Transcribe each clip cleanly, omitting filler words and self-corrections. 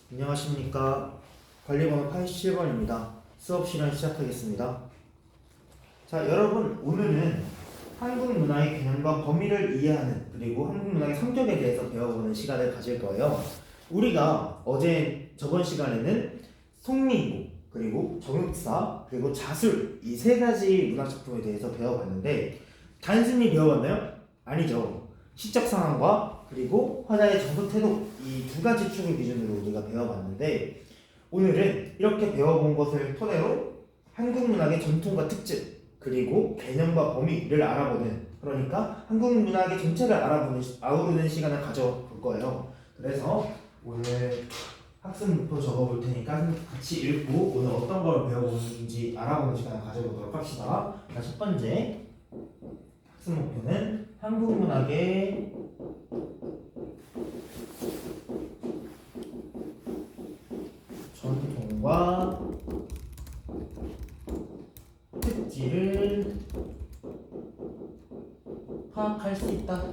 안녕하십니까. 관리번호 87번입니다. 수업 시간 시작하겠습니다. 자, 여러분, 오늘은 한국 문화의 개념과 범위를 이해하는 그리고 한국 문화의 성격에 대해서 배워보는 시간을 가질 거예요. 우리가 저번 시간에는 송민구, 그리고 정육사, 그리고 자술 이 세 가지 문학 작품에 대해서 배워봤는데 단순히 배워봤나요? 아니죠. 시적 상황과 그리고 화자의 정서 태도 이 두 가지 축을 기준으로 우리가 배워봤는데 오늘은 이렇게 배워본 것을 토대로 한국 문학의 전통과 특징 그리고 개념과 범위를 알아보는 그러니까 한국 문학의 전체를 아우르는 시간을 가져볼 거예요. 그래서 오늘 학습 목표 적어볼 테니까 같이 읽고 오늘 어떤 걸 배워보는지 알아보는 시간을 가져보도록 합시다. 자, 첫 번째 학습 목표는 한국 문학의 전통과 특질을 파악할 수 있다.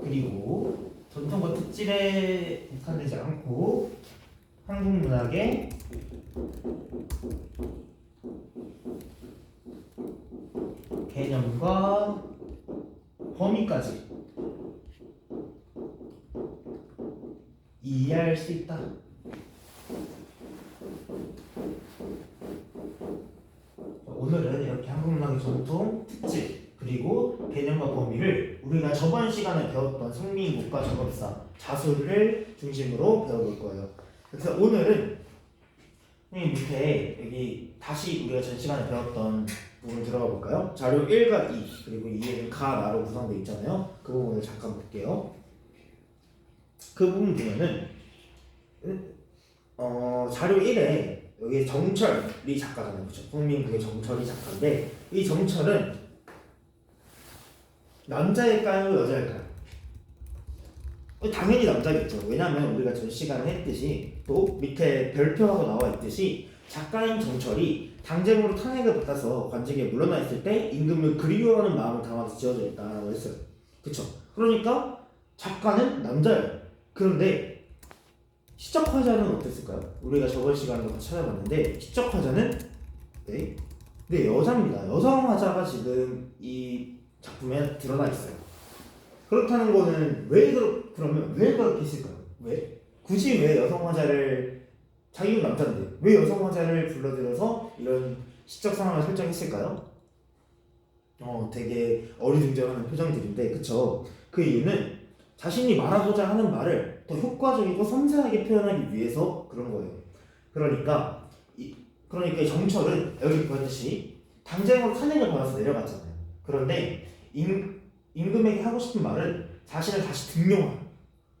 그리고 전통과 특질에 국한되지 않고 한국 문학의 개념과 범위까지 이해할 수 있다. 오늘은 이렇게 한국 문학의 전통, 특질, 그리고 개념과 범위를 우리가 저번 시간에 배웠던 송민구과 정업사, 자술을 중심으로 배워볼 거예요. 그래서 오늘은 밑에 여기 다시 우리가 전 시간에 배웠던 부분 들어가 볼까요? 자료 1과 2 그리고 2에는 가, 나로 구성되어 있잖아요. 그 부분을 잠깐 볼게요. 그 부분 보면은 자료 1에 여기 정철이 작가잖아요. 그렇죠? 송민구의 정철이 작가인데 이 정철은 남자일까요? 여자일까요? 당연히 남자겠죠. 왜냐하면 우리가 전 시간에 했듯이 또 밑에 별표하고 나와 있듯이 작가인 정철이 당쟁으로 탄핵을 받아서 관직에 물러나 있을 때 임금을 그리워하는 마음을 담아서 지어져 있다라고 했어요. 그쵸? 그러니까 작가는 남자예요. 그런데 시적 화자는 어땠을까요? 우리가 저번 시간에 같이 찾아봤는데 시적 화자는 네 여자입니다. 여성 화자가 지금 이 작품에 드러나 있어요. 그렇다는 거는 그러면 왜 그렇게 했을까요? 왜? 굳이 왜 여성 화자를 자기는 남자인데 왜 여성 화자를 불러들여서 이런 시적 상황을 설정했을까요? 되게 어리둥절하는 표정들인데 그쵸? 그 이유는 자신이 말하고자 하는 말을 더 효과적이고 섬세하게 표현하기 위해서 그런 거예요. 그러니까 이 정철은 여기 보듯이 당장으로 탄핵을 받아서 내려갔잖아요. 그런데 임금에게 하고 싶은 말은 자신을 다시 등용하라,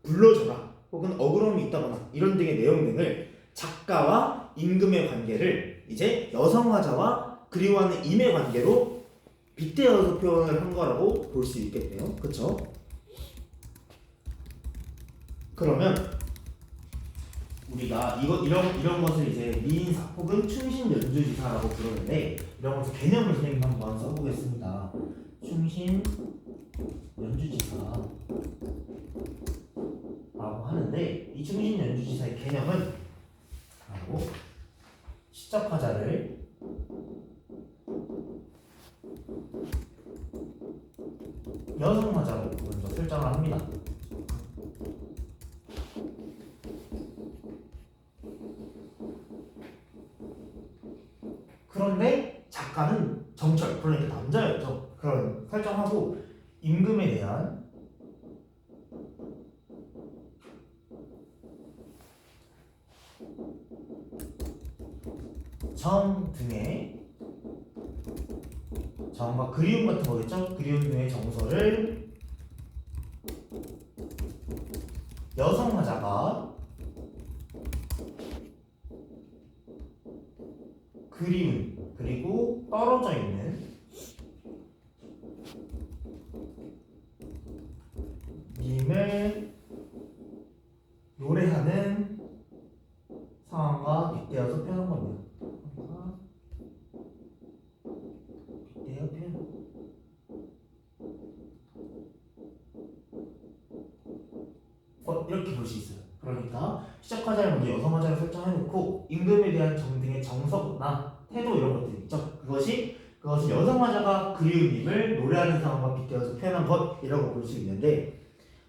불러줘라, 혹은 억울함이 있다거나 이런 등의 내용 등을 작가와 임금의 관계를 이제 여성 화자와 그리워하는 임의 관계로 빗대어서 표현을 한 거라고 볼 수 있겠네요. 그쵸? 그러면 우리가 이런 것을 이제 미인사 혹은 충신 연주지사라고 부르는데 이런 것을 개념을 선생님 한번 써보겠습니다. 충신 연주지사라고 하는데 이 충신 연주지사의 개념은 바로 시적 화자를 여성 화자로 먼저 설정을 합니다. 그런데 작가는 정철, 그러니까 남자였죠. 그런 설정하고 임금에 대한 정 등의 정과 그리움 같은 거겠죠? 그리움 등의 정서를 여성 화자가 그리운 그리고 떨어져 있는 님을 노래하는 상황과 빗대어서 표현한 겁니다. 빗대어 표현. 이렇게 볼 수 있어요. 그러니까 시작화자를 먼저 여성화자로 설정해놓고 임금에 대한 등의 정서나 태도 이런 것들 있죠. 그것을 여성화자가 그리움임을 노래하는 상황과 빗대어서 표현한 것이라고 볼 수 있는데,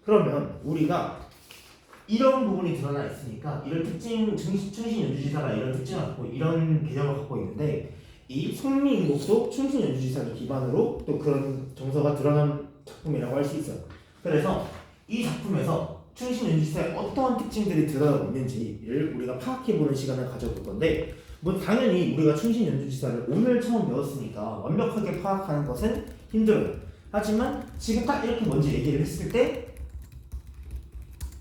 그러면 우리가 이런 부분이 드러나 있으니까 이런 특징, 충신연주지사가 이런 특징을 갖고 이런 개념을 갖고 있는데, 이 성미인곡도 충신연주지사를 기반으로 또 그런 정서가 드러난 작품이라고 할 수 있어요. 그래서 이 작품에서 충신연주지사의 어떠한 특징들이 드러나고 있는지를 우리가 파악해보는 시간을 가져볼 건데, 뭐 당연히 우리가 충신연주지사를 오늘 처음 배웠으니까 완벽하게 파악하는 것은 힘들어요. 하지만 지금 딱 이렇게 먼저 얘기를 했을 때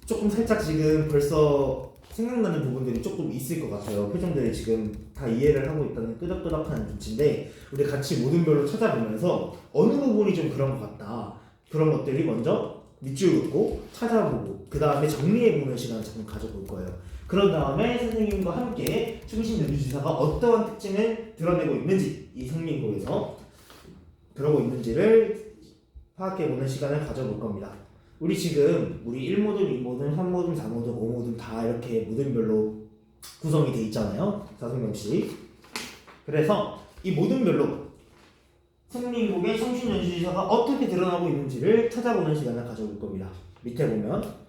조금 살짝 지금 벌써 생각나는 부분들이 조금 있을 것 같아요. 표정들이 지금 다 이해를 하고 있다는 끄덕끄덕하는 눈치인데, 우리 같이 모든 별로 찾아보면서 어느 부분이 좀 그런 것 같다, 그런 것들이 먼저 밑줄 긋고 찾아보고 그 다음에 정리해보는 시간을 조금 가져볼 거예요. 그런 다음에 선생님과 함께 충신연주지사가 어떠한 특징을 드러내고 있는지, 이 성민고에서 그러고 있는지를 파악해보는 시간을 가져볼 겁니다. 우리 지금 1모듬, 2모듬, 3모듬, 4모듬, 5모듬 다 이렇게 모듬별로 구성이 돼 있잖아요. 5명씩. 그래서 이 모듬별로 성민곡의 충신연주지사가 어떻게 드러나고 있는지를 찾아보는 시간을 가져볼 겁니다. 밑에 보면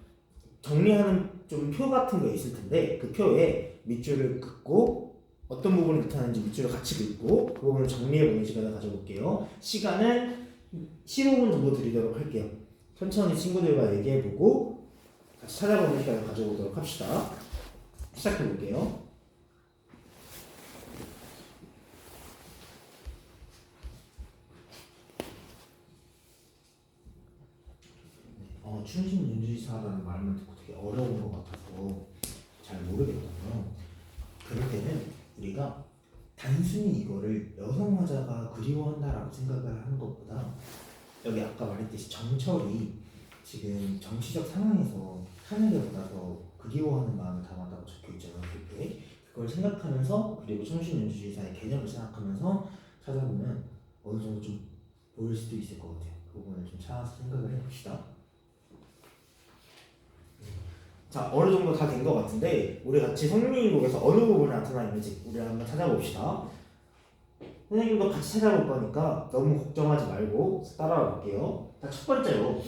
정리하는 좀 표 같은 거 있을 텐데, 그 표에 밑줄을 긋고 어떤 부분을 나타나는지 밑줄을 같이 긋고 그 부분을 정리해보는 시간을 가져볼게요. 시간은 15분 정도 드리도록 할게요. 천천히 친구들과 얘기해보고 같이 찾아보는 시간을 가져보도록 합시다. 시작해볼게요. 충신연주지사라는 말만 듣고 되게 어려운 것 같아서 잘 모르겠거든요. 그럴 때는 우리가 단순히 이거를 여성화자가 그리워한다라고 생각을 하는 것보다, 여기 아까 말했듯이 정철이 지금 정치적 상황에서 하늘에 받아서 그리워하는 마음을 담았다고 적혀있잖아요. 그걸 생각하면서, 그리고 충신연주지사의 개념을 생각하면서 찾아보면 어느 정도 좀 보일 수도 있을 것 같아요. 그 부분을 좀 찾아서 생각을 해봅시다. 자, 어느 정도 다 된 것 같은데, 우리 같이 성민곡에서 어느 부분이 나타나 있는지 우리 한번 찾아봅시다. 선생님도 같이 찾아볼 거니까 너무 걱정하지 말고 따라와 볼게요. 자, 첫 번째로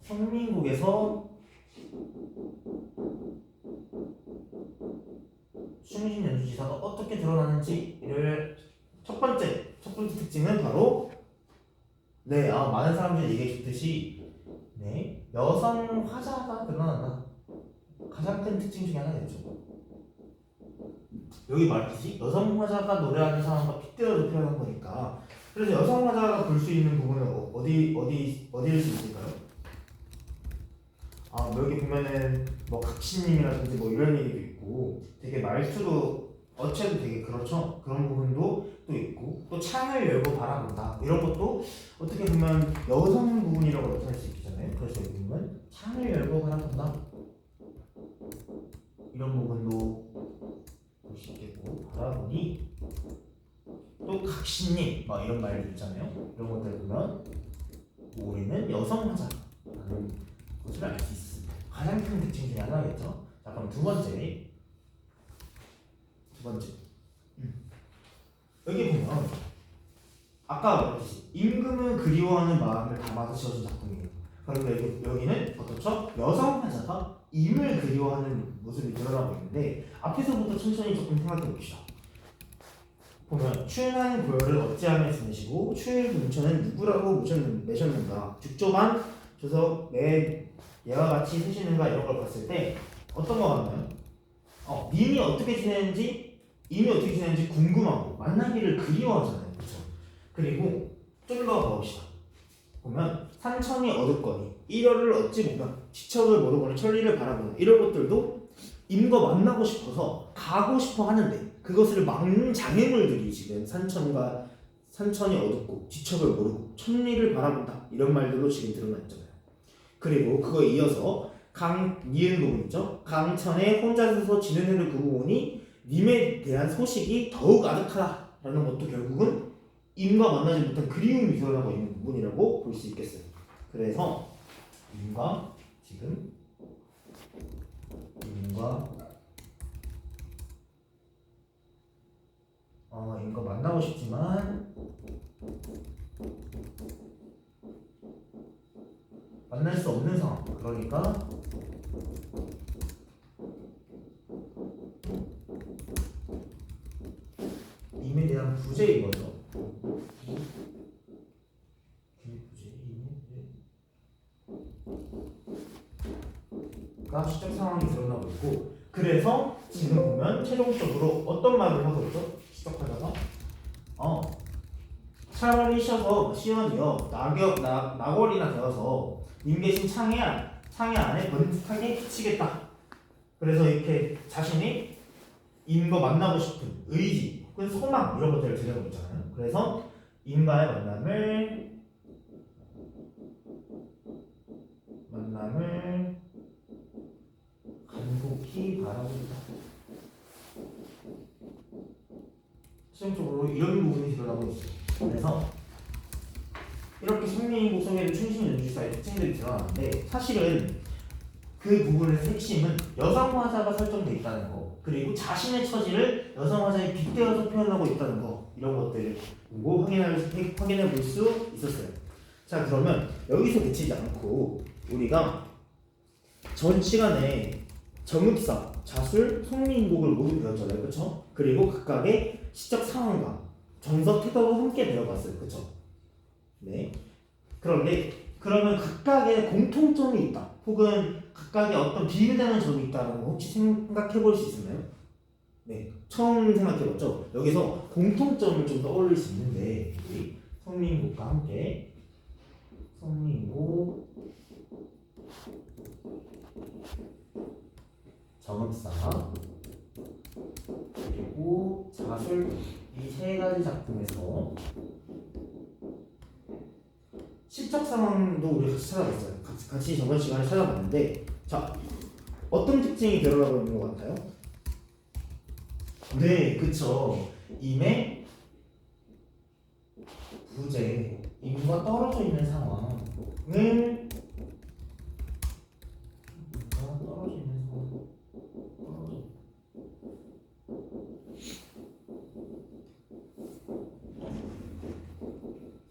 성민곡에서 충신연주지사가 어떻게 드러나는지를 첫 번째 특징은 바로 많은 사람들이 얘기해 줬듯이 여성 화자가 드러난다. 가장 큰 특징 중에 하나겠죠. 여기 말했듯이 여성 화자가 노래하는 상황과 빗대어서 표현한 거니까. 그래서 여성 화자가 볼 수 있는 부분은 어디일 수 있을까요? 여기 보면은 뭐 각신님이라든지 뭐 이런 얘기도 있고, 되게 말투도 어체도 되게 그렇죠. 그런 부분도 또 있고, 또 창을 열고 바라본다 이런 것도 어떻게 보면 여성 부분이라고 나타낼 수 있잖아요. 그래서 여기 보면 창을 열고 바라본다 이런 부분도 볼 수 있겠고, 바라보니 또 각신님 막 이런 말들 있잖아요. 이런 것들 보면 우리는 여성화자라는 것을 알 수 있습니다. 가장 큰 특징 중에 하나겠죠. 자, 그럼 두 번째 여기 보면 아까 말했듯이 임금은 그리워하는 마음을 담아서 지어진 작품이에요. 그런데 여기는 어떻죠? 여성 화자가 임을 그리워하는 모습이 드러나고 있는데, 앞에서부터 천천히 조금 생각해 봅시다. 보면 추인하는 고열을 어찌하며 지내시고 추일 문천은 누구라고 매셨는가, 죽조만 줘서 매 얘와 같이 쓰시는가, 이런 걸 봤을 때 어떤 거 같나요? 임이 어떻게 지내는지 궁금하고 만나기를 그리워하잖아요. 그렇죠? 그리고 좀 더 가봅시다. 보면 산천이 어둡거니 일여를 어찌 보면 지척을 모르거니 천리를 바라보는 이런 것들도 임과 만나고 싶어서 가고 싶어 하는데, 그것을 막는 장애물들이 지금 산천이 어둡고 지척을 모르고 천리를 바라본다 이런 말들도 지금 드러나 있잖아요. 그리고 그거에 이어서 니은 부분 있죠. 강천에 혼자 서서 지는 해를 그고 보니 님에 대한 소식이 더욱 아득하다라는 것도 결국은 임과 만나지 못한 그리움이 드러나고 있는 부분이라고 볼 수 있겠어요. 그래서 임과 지금 인과 만나고 싶지만 만날 수 없는 상황. 그러니까 임에 대한 부재인 거죠. 가 시적 상황이 드러나고 있고, 그래서 지금 보면 최종적으로 어떤 말을 하고 있죠? 시적하다가 차라리 시연이요 낙월이나 되어서 님 계신 창에 안에 번득하게 비치겠다. 그래서 이렇게 자신이 임과 만나고 싶은 의지 혹은 소망 이런 것들을 드러내고 있잖아요. 그래서 임과의 만남을 간곡히 바라고 있다. 실질적으로 이런 부분이 드러나고 있어요. 그래서 이렇게 성리인국 속에는 충신 연주사의 특징들이 드러나는데, 사실은 그 부분의 핵심은 여성 화자가 설정되어 있다는 거, 그리고 자신의 처지를 여성 화자에 빗대어서 표현하고 있다는 거, 이런 것들을 보고 확인해 볼 수 있었어요. 자, 그러면 여기서 그치지 않고 우리가 전 시간에 정읍사, 자술, 성리인국을 모두 배웠잖아요, 그렇죠? 그리고 각각의 시적 상황과 정서, 태도도 함께 배워봤어요, 그렇죠? 네. 그런데 그러면 각각의 공통점이 있다, 혹은 각각의 어떤 비교되는 점이 있다는 거 혹시 생각해 볼 수 있나요? 네, 처음 생각해 봤죠? 여기서 공통점을 좀 떠올릴 수 있는데, 우리 성리인국과 함께 성리인국, 정읍사, 그리고 자술, 이 세 가지 작품에서 시적 상황도 우리 같이 찾아봤어요. 같이 저번 시간에 찾아봤는데, 자, 어떤 특징이 드러나고 있는 것 같아요? 네, 그쵸. 임의 부재, 임과 떨어져 있는 상황을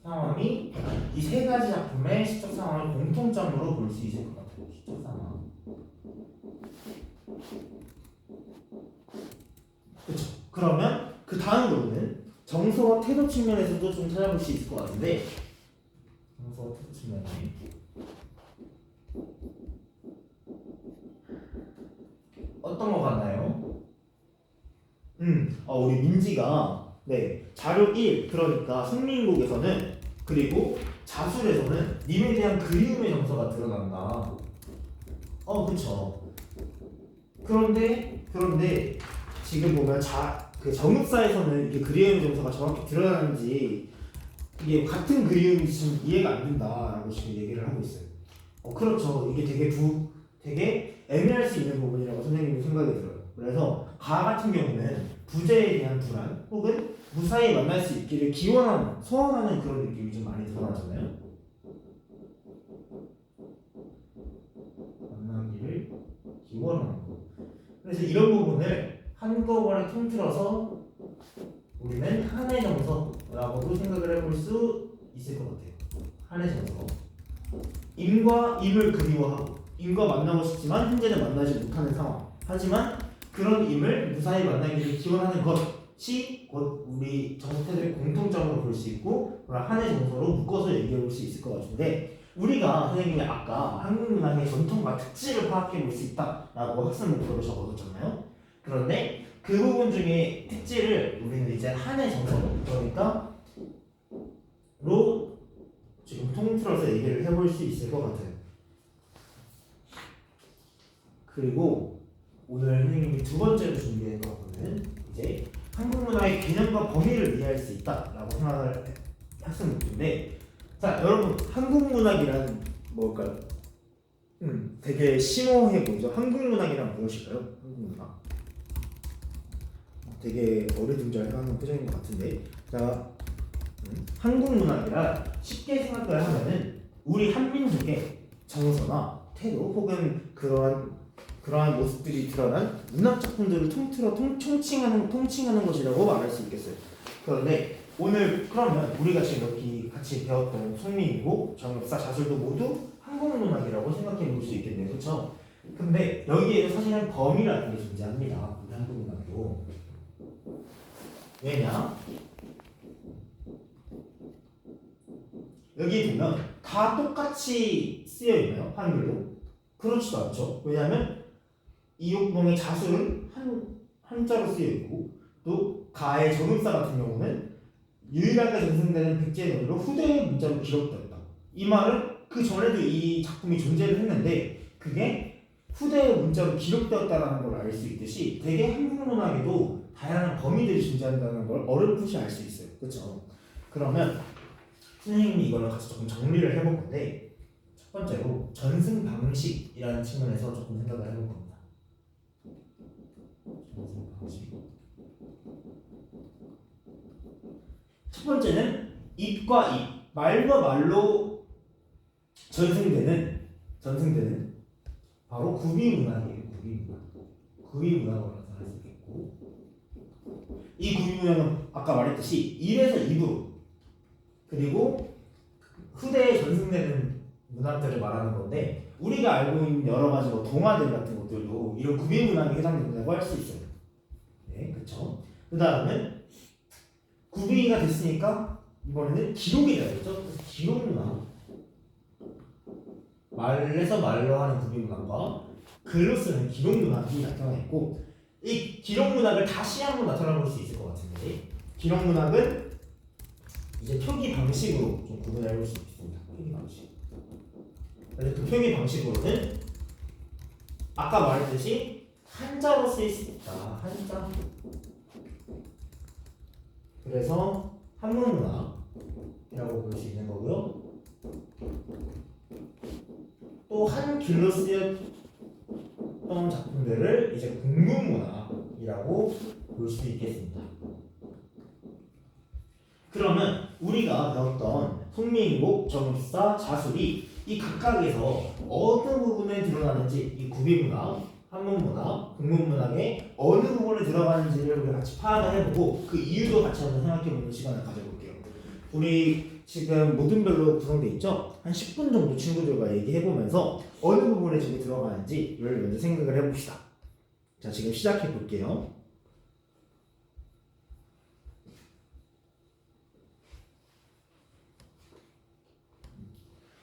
상황이 이 세 가지 작품의 시적 상황을 공통점으로 볼 수 있을 것 같아요. 시적 상황. 그렇죠. 그러면 그 다음 부분은 정서와 태도 측면에서도 좀 찾아볼 수 있을 것 같은데, 정서와 태도 측면에 어떤 거 같나요? 우리 민지가 자료 1, 그러니까 성리인국에서는, 그리고 자술에서는 님에 대한 그리움의 정서가 드러난다. 그쵸. 그런데 지금 보면 그 정읍사에서는 이게 그리움의 정서가 정확히 드러나는지, 이게 같은 그리움이 지금 이해가 안 된다라고 지금 얘기를 하고 있어요. 그렇죠. 이게 되게 애매할 수 있는 부분이라고 선생님이 생각이 들어요. 그래서 가 같은 경우는 부재에 대한 불안, 혹은 무사히 만날 수 있기를 소원하는 그런 느낌이 좀 많이 드러나잖아요. 만나기를 기원하는 거. 그래서 이런 부분을 한꺼번에 통틀어서 우리는 한의 정서라고도 생각을 해볼 수 있을 것 같아요. 한의 정서. 임을 그리워하고, 임과 만나고 싶지만 현재는 만나지 못하는 상황. 하지만 그런 임을 무사히 만나기를 기원하는 것이 곧 우리 정서태도의 공통점으로 볼 수 있고, 한의 정서로 묶어서 얘기해 볼 수 있을 것 같은데, 우리가 선생님이 아까 한국 문학의 전통과 특질을 파악해 볼 수 있다라고 학습 목표로 적어뒀잖아요. 그런데 그 부분 중에 특질을 우리는 이제 한의 정서로, 그러니까 로 지금 통틀어서 얘기를 해볼 수 있을 것 같아요. 그리고 오늘 선생님이 두 번째로 준비한 거는 이제 한국 문화의 개념과 범위를 이해할 수 있다라고 생각을 학습 목표인데, 자, 여러분, 한국 문학이란 뭘까요? 되게 심오해 보이죠? 한국 문학이란 무엇일까요? 한국 문학. 되게 어리둥절해하는 표정인 것 같은데, 자, 한국 문학이라 쉽게 생각을 하면은 우리 한민족의 정서나 태도, 혹은 그러한 그러한 모습들이 드러난 문학 작품들을 통틀어 통칭하는 것이라고 말할 수 있겠어요. 그런데 오늘 그러면 우리가 지금 여기 같이 배웠던 송민이고 정엽사 자술도 모두 한국 문학이라고 생각해 볼 수 있겠네요. 그렇죠? 근데 여기에도 사실은 범위라는 게 존재합니다. 우리 한국 문학도. 왜냐? 여기 보면 다 똑같이 쓰여 있나요? 한글로? 그렇지도 않죠. 왜냐하면 이옥봉의 자술은 한자로 쓰여 있고 또 가의 정읍사 같은 경우는 유일하게 전승되는 백제문으로 후대의 문자로 기록되었다. 이 말은 그 전에도 이 작품이 존재를 했는데 그게 후대의 문자로 기록되었다는 걸 알 수 있듯이 되게 한국 문학에도 다양한 범위들이 존재한다는 걸 어렴풋이 알 수 있어요. 그렇죠? 그러면 선생님이 이걸 같이 조금 정리를 해볼 건데 첫 번째로 전승 방식이라는 측면에서 조금 생각을 해볼 겁니다. 전승 방식. 첫 번째는 입과 입, 말과 말로 전승되는 바로 구비문학이에요. 구비문학으로 나타날 수 있겠고 이 구비문학은 아까 말했듯이 입에서 입으로 그리고 후대에 전승되는 문학들을 말하는 건데 우리가 알고 있는 여러 가지 뭐 동화들 같은 것들도 이런 구비문학에 해당된다고 할 수 있어요. 네, 그렇죠. 그 다음은 구비가 됐으니까 이번에는 기록이 되겠죠. 그래서 기록문학, 말에서 말로 하는 구비문학과 글로 쓰는 기록문학이 나타나 있고 이 기록문학을 다시 한번 나타나 볼 수 있을 것 같은데 기록문학은 이제 표기 방식으로 좀 구분해 볼 수 있습니다. 표기 방식. 그래서 그 표기 방식으로는 아까 말했듯이 한자로 쓰일 수 있다. 한자. 그래서 한문문학이라고 볼 수 있는 거고요. 또 한글로 쓰였던 작품들을 이제 국문문학이라고 볼 수 있겠습니다. 그러면 우리가 배웠던 송민국, 정읍사, 자술이 이 각각에서 어느 부분에 드러나는지 이 구비문학, 한문문학, 국문문학의 어느 부분에 들어가는지를 우리가 같이 파악을 해보고 그 이유도 같이 한번 생각해보는 시간을 가져볼게요. 우리 지금 모든 별로 구성되어 있죠? 한 10분 정도 친구들과 얘기해보면서 어느 부분에 저게 들어가는지를 먼저 생각을 해봅시다. 자, 지금 시작해볼게요.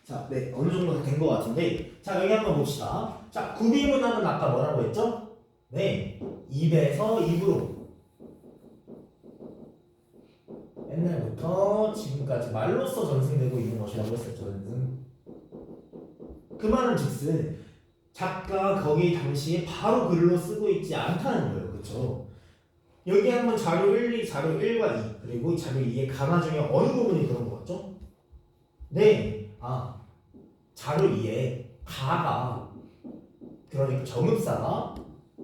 자, 네, 어느 정도 된 것 같은데, 자, 여기 한번 봅시다. 자, 구비문학은 아까 뭐라고 했죠? 네, 입에서 입으로. 옛날부터 지금까지 말로써 전승되고 있는 것이라고 했었죠. 전승. 그 말은 즉슨 작가 거기 당시에 바로 글로 쓰고 있지 않다는 거예요. 그렇죠? 여기 한번 자료 1, 2, 자료 1과 2 그리고 자료 2의 가나 중에 어느 부분이 그런 것 같죠? 네. 자료 2에 가가 그러니까 정읍사가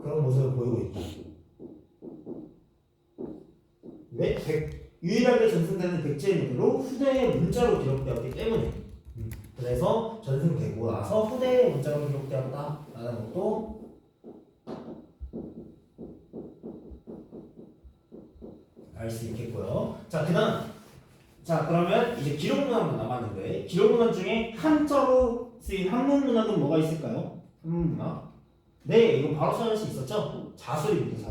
그런 모습을 보이고 있다. 왜? 유일하게 전승되는 백제문으로 후대의 문자로 기록되었기 때문에 그래서 전승되고 나서 후대의 문자로 기록되었다라는 것도 알 수 있겠고요. 자, 그러면 이제 기록문학만 남았는데 기록문학 중에 한자로 쓰인 한문문학은 뭐가 있을까요? 한문문학? 네, 이거 바로 찾을 수 있었죠? 자술입니다.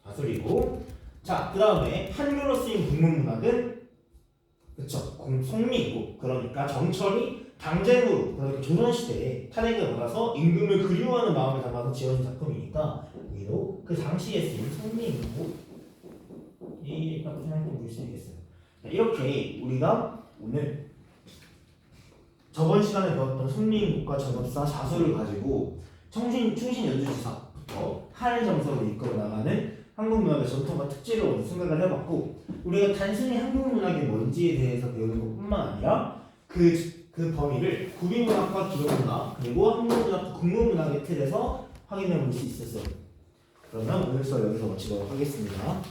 자술이고 자, 그 다음에 한글로 쓰인 국문문학은 그쵸, 송민이고 그러니까 정철이 당쟁으로 그러니까 조선시대에 탄핵을 받아서 임금을 그리워하는 마음을 담아서 지어진 작품이니까 여기도 그 당시에 쓰인 송민이고 이라고 생각해 볼 수 있겠어요. 이렇게 우리가 오늘 저번 시간에 배웠던 송민국과 정읍사 자술을 가지고 충신연주지사부터 한일정서로 이끌어 나가는 한국문학의 전통과 특징을 먼저 생각을 해봤고 우리가 단순히 한국문학이 뭔지에 대해서 배우는 것뿐만 아니라 그 범위를 구비문학과 기록문학 그리고 한국문학과 국문문학의 틀에서 확인해 볼 수 있었어요. 그러면 오늘 수업 여기서 마치도록 하겠습니다.